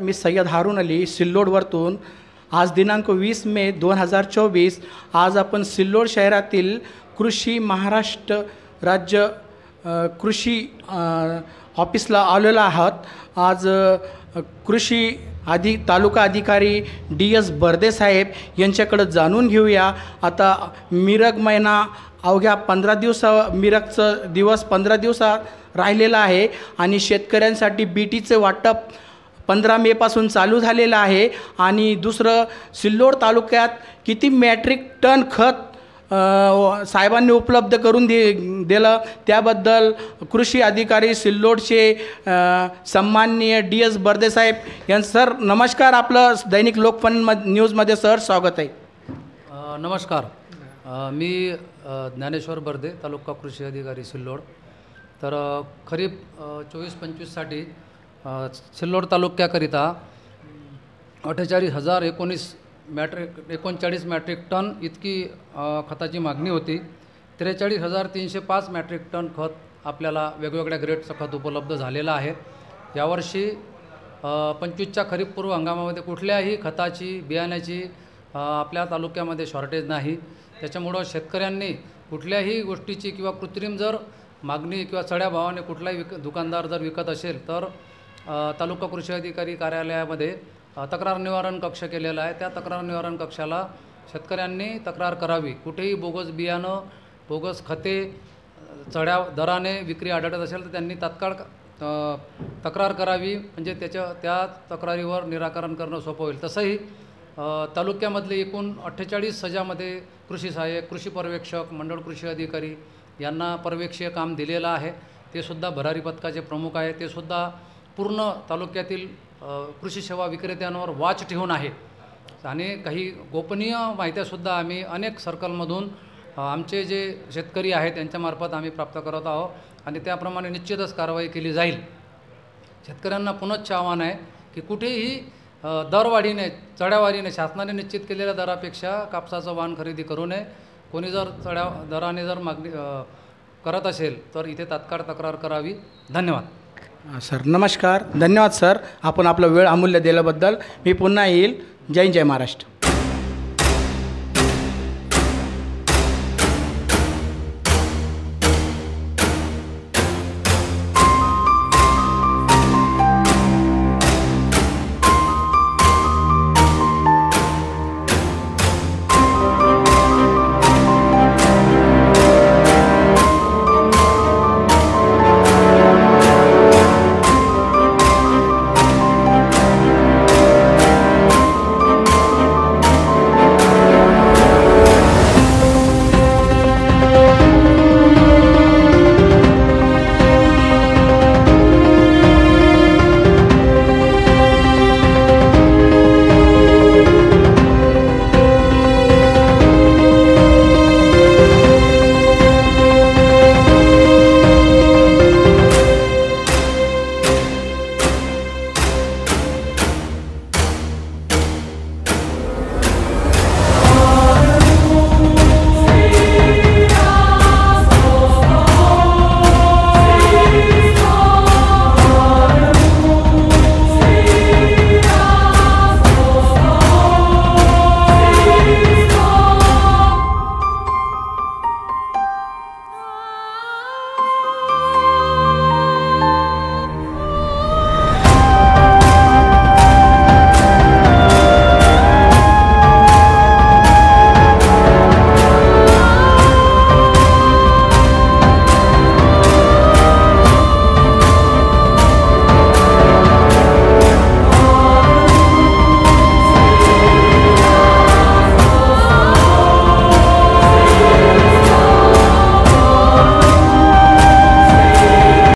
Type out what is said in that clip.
मी सय्यद हारून अली सिल्लोडवरतून आज दिनांक 20 मे 2024 आज आपण सिल्लोड शहरातील कृषी महाराष्ट्र राज्य कृषी ऑफिसला आलेलो आहात। आज कृषी तालुका अधिकारी DS बर्दे साहेब यांच्याकडे जाणून घेऊया। आता मिरग महिना अवघ्या 15 दिवस 15 दिवसात राहिलेला आहे आणि शेतकऱ्यांसाठी बीटीचे वाटप 15 मे पासून चालू झालेलं आहे। आणि दुसरं सिल्लोड तालुक्यात किती मॅट्रिक टन खत साहेबांनी उपलब्ध करून दिलं त्याबद्दल कृषी अधिकारी सिल्लोडचे सन्माननीय DS बर्दे साहेब यांचं सर नमस्कार। आपलं दैनिक लोकपण न्यूजमध्ये सर स्वागत आहे। नमस्कार, मी ज्ञानेश्वर बर्दे, तालुका कृषी अधिकारी सिल्लोड। तर खरीप 24-25साठी सिल्लोड तालुक्याकरिता 39 मॅट्रिक टन इतकी खताची मागणी होती। 43,305 मॅट्रिक टन खत आपल्याला वेगवेगळ्या ग्रेडचं खत उपलब्ध झालेलं आहे। यावर्षी 25च्या खरीपपूर्व हंगामामध्ये कुठल्याही खताची बियाण्याची आपल्या तालुक्यामध्ये शॉर्टेज नाही। त्याच्यामुळं शेतकऱ्यांनी कुठल्याही गोष्टीची किंवा कृत्रिम जर मागणी किंवा चढ्या भावाने कुठलाही दुकानदार जर विकत असेल तर तालुका कृषी अधिकारी कार्यालयामध्ये तक्रार निवारण कक्ष केलेला आहे। त्या तक्रार निवारण कक्षाला शेतकऱ्यांनी तक्रार करावी। कुठेही बोगस बियाणं, बोगस खते चढ्या दराने विक्री आढळत असेल तर त्यांनी तात्काळ तक्रार करावी, म्हणजे त्या तक्रारीवर निराकरण करणं सोपं होईल। तसंही तालुक्यामधले एकूण 48 सजामध्ये कृषी सहाय्यक, कृषी पर्यवेक्षक, मंडळ कृषी अधिकारी यांना पर्यवेक्षीय काम दिलेलं आहे। ते सुद्धा भरारी पथकाचे प्रमुख आहे। ते सुद्धा पूर्ण तालुक्यातील कृषी सेवा विक्रेत्यांवर वॉच ठेवून आहे आणि काही गोपनीय माहित्यासुद्धा आम्ही अनेक सर्कलमधून आमचे जे शेतकरी आहेत त्यांच्यामार्फत आम्ही प्राप्त करत आहोत आणि त्याप्रमाणे निश्चितच कारवाई केली जाईल। शेतकऱ्यांना पुनश्च आव्हान आहे की कुठेही दरवाढीने, चढ्यावाढीने शासनाने निश्चित केलेल्या दरापेक्षा कापसाचं वाण खरेदी करू नये। कोणी जर चढ्या दराने जर मागणी करत असेल तर इथे तात्काळ तक्रार करावी। धन्यवाद सर। नमस्कार, धन्यवाद सर, आपण आपला वेळ अमूल्य दिल्याबद्दल। मी पुन्हा येईल। जय जय महाराष्ट्र।